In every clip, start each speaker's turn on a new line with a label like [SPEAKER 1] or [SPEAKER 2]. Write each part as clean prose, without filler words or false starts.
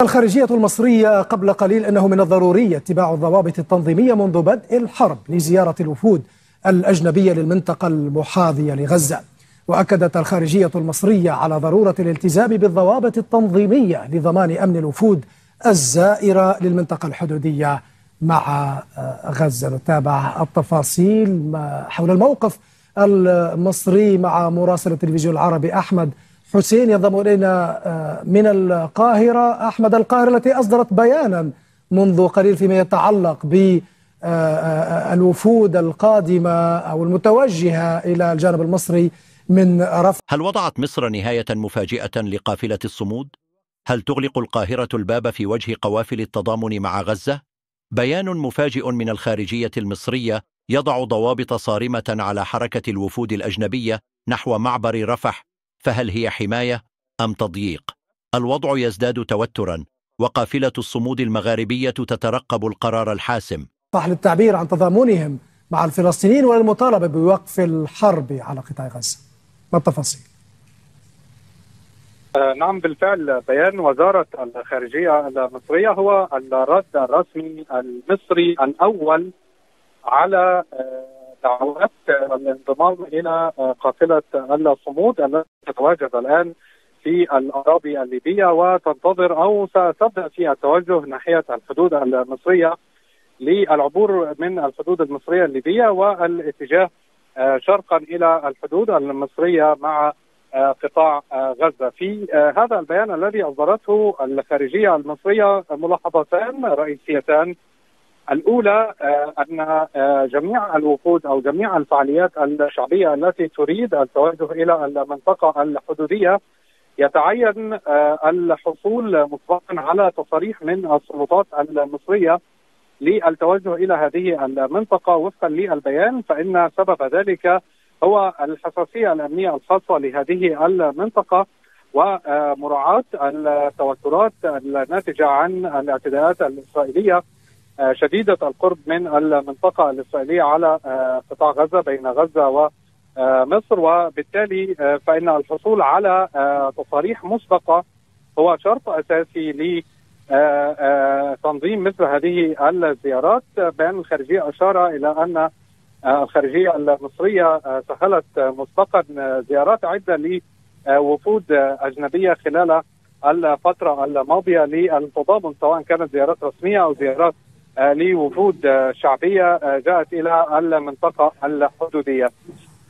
[SPEAKER 1] الخارجية المصرية قبل قليل أنه من الضروري اتباع الضوابط التنظيمية منذ بدء الحرب لزيارة الوفود الأجنبية للمنطقة المحاذية لغزة. وأكدت الخارجية المصرية على ضرورة الالتزام بالضوابط التنظيمية لضمان أمن الوفود الزائرة للمنطقة الحدودية مع غزة. نتابع التفاصيل حول الموقف المصري مع مراسل التلفزيون العربي أحمد حسين ينضم إلينا من القاهرة. أحمد، القاهرة التي أصدرت بيانا منذ قليل فيما يتعلق بالوفود القادمة أو المتوجهة إلى الجانب المصري من رفح.
[SPEAKER 2] هل وضعت مصر نهاية مفاجئة لقافلة الصمود؟ هل تغلق القاهرة الباب في وجه قوافل التضامن مع غزة؟ بيان مفاجئ من الخارجية المصرية يضع ضوابط صارمة على حركة الوفود الأجنبية نحو معبر رفح، فهل هي حماية أم تضييق؟ الوضع يزداد توترا، وقافلة الصمود المغاربية تترقب القرار الحاسم.
[SPEAKER 1] صح للتعبير عن تضامنهم مع الفلسطينيين والمطالبة بوقف الحرب على قطاع غزة. ما التفاصيل؟
[SPEAKER 3] نعم، بالفعل بيان وزارة الخارجية المصرية هو الرد الرسمي المصري الأول على دعوات الانضمام إلى قافلة الصمود التي تتواجد الآن في الأراضي الليبية وتنتظر أو ستبدأ في التوجه ناحية الحدود المصرية للعبور من الحدود المصرية الليبية والاتجاه شرقا إلى الحدود المصرية مع قطاع غزة. في هذا البيان الذي أصدرته الخارجية المصرية ملاحظتان رئيسيتان. الأولى أن جميع الوفود أو جميع الفعاليات الشعبية التي تريد التوجه إلى المنطقة الحدودية يتعين الحصول مسبقا على تصاريح من السلطات المصرية للتوجه إلى هذه المنطقة وفقا للبيان، فإن سبب ذلك هو الحساسية الأمنية الخاصة لهذه المنطقة ومراعاة التوترات الناتجة عن الاعتداءات الإسرائيلية شديدة القرب من المنطقة الإسرائيلية على قطاع غزة بين غزة ومصر، وبالتالي فإن الحصول على تصاريح مسبقة هو شرط أساسي لتنظيم مثل هذه الزيارات. بيان الخارجية أشار إلى أن الخارجية المصرية سهلت مسبقا زيارات عدة لوفود أجنبية خلال الفترة الماضية للتضامن، سواء كانت زيارات رسمية أو زيارات لوفود شعبية جاءت إلى المنطقة الحدودية.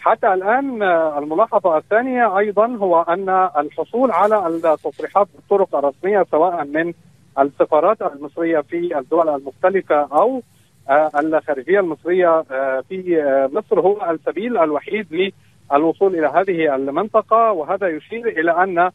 [SPEAKER 3] حتى الآن الملاحظة الثانية أيضا هو أن الحصول على التصريحات بالطرق الرسمية سواء من السفارات المصرية في الدول المختلفة أو الخارجية المصرية في مصر هو السبيل الوحيد للوصول إلى هذه المنطقة، وهذا يشير إلى أن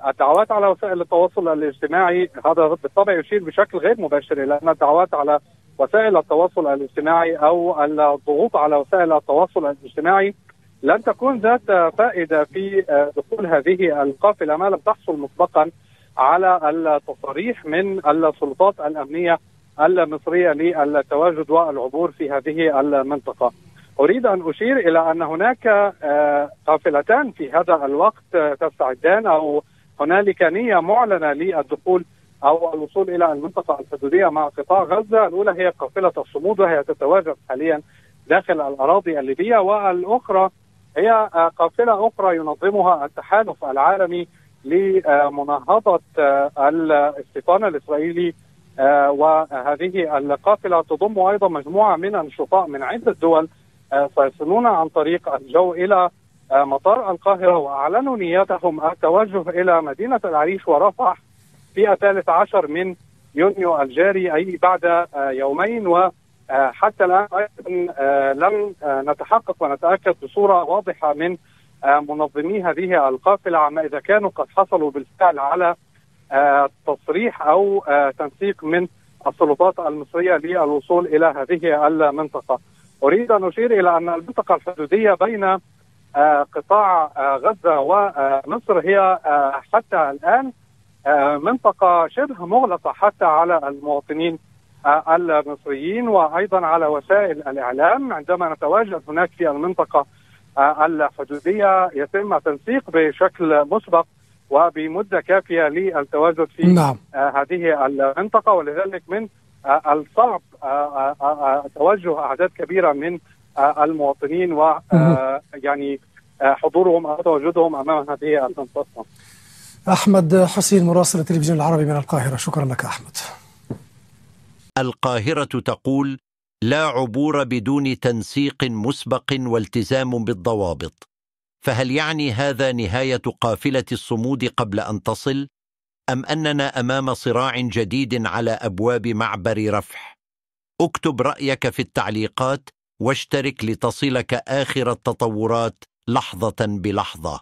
[SPEAKER 3] الدعوات على وسائل التواصل الاجتماعي، هذا بالطبع يشير بشكل غير مباشر إلى أن الدعوات على وسائل التواصل الاجتماعي أو الضغوط على وسائل التواصل الاجتماعي لن تكون ذات فائدة في دخول هذه القافلة ما لم تحصل مسبقا على التصاريح من السلطات الأمنية المصرية للتواجد والعبور في هذه المنطقة. أريد أن أشير إلى أن هناك قافلتان في هذا الوقت تستعدان أو هنالك نية معلنة للدخول أو الوصول إلى المنطقة الحدودية مع قطاع غزة. الأولى هي قافلة الصمود وهي تتواجد حاليا داخل الأراضي الليبية، والأخرى هي قافلة أخرى ينظمها التحالف العالمي لمناهضة الاستيطان الإسرائيلي، وهذه القافلة تضم أيضا مجموعة من النشطاء من عدة دول سيصلون عن طريق الجو إلى مطار القاهرة، وأعلنوا نيتهم التوجه إلى مدينة العريش ورفح في 13 من يونيو الجاري، أي بعد يومين. وحتى الآن لم نتحقق ونتأكد بصورة واضحة من منظمي هذه القافلة عما إذا كانوا قد حصلوا بالفعل على تصريح أو تنسيق من السلطات المصرية للوصول إلى هذه المنطقة. أريد أن أشير إلى أن المنطقة الحدودية بين قطاع غزة ومصر هي حتى الآن منطقة شبه مغلقة حتى على المواطنين المصريين وأيضا على وسائل الإعلام. عندما نتواجد هناك في المنطقة الحدودية يتم تنسيق بشكل مسبق وبمدة كافية للتواجد في هذه المنطقة، ولذلك من الصعب توجه أعداد كبيرة من المواطنين ويعني حضورهم أو تواجدهم أمام هذه المنطقة.
[SPEAKER 1] أحمد حسين مراسل التلفزيون العربي من القاهرة، شكرا لك أحمد.
[SPEAKER 2] القاهرة تقول: لا عبور بدون تنسيق مسبق والتزام بالضوابط. فهل يعني هذا نهاية قافلة الصمود قبل أن تصل؟ أم أننا أمام صراع جديد على أبواب معبر رفح؟ اكتب رأيك في التعليقات واشترك لتصلك آخر التطورات لحظة بلحظة.